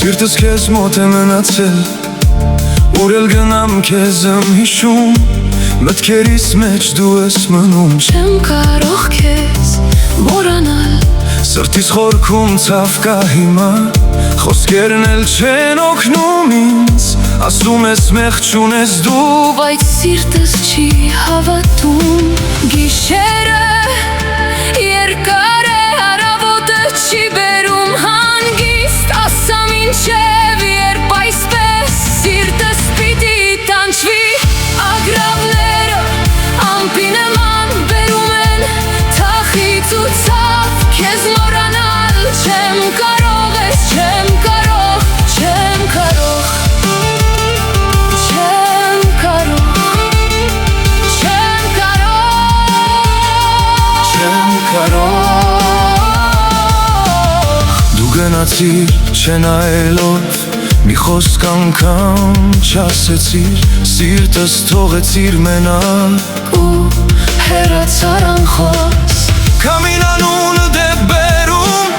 Սիրտս քեզ մոտ է մնացել, ուր էլ գնամ քեզ եմ հիշում, մտքերիս մեջ դու ես մնում։ Չեմ կարող քեզ մոռանալ, Սրտիս խորքում ցավ կա հիմա, խոսքերն էլ չեն օգնում ինձ, ասում ես մեղ չունես դու, բայց սիրտս չի հավատում։ Գիշերը երկար է, առավոտը չի բերում հանգիստ, ասամ ինչև երբ այսպես սիրտս պիտի տանջվի։ Ագռավները ամպի նման բերում են թախից ու ցավ, քեզ մոռանալ չեմ կարող, ես չեմ կարող, չեմ կարող, չեմ կարող, չեմ կարող։ Դու գնացիր չնայելով, մի խոսք անգամ չասեցիր, սիրտս թողեցիր մենակ ու հեռացար անխոս։ Քամին անունը դեպ բերում,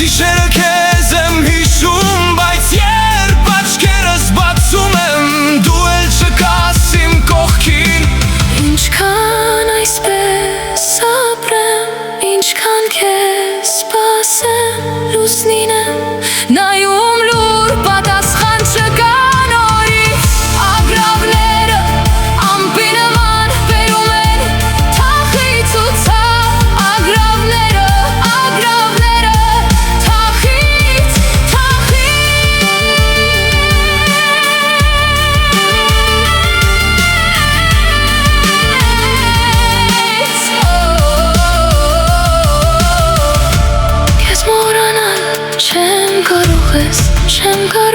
դիշերը քեզ եմ հիշում, բայց երբ աչքերս բացում եմ, դու էլ չկաս իմ կողքին։ Ինչքան այսպես ապրեմ, ինչքան քեզ սպասեմ, լուսնին եմ նայում լուր, պատասխան չկա նորից։ Ագռավները ամպի նման բերում են թախից ու ցավ, ագռավները թախից, Քեզ մոռանալ չեմ կարող, ես չեմ կարող։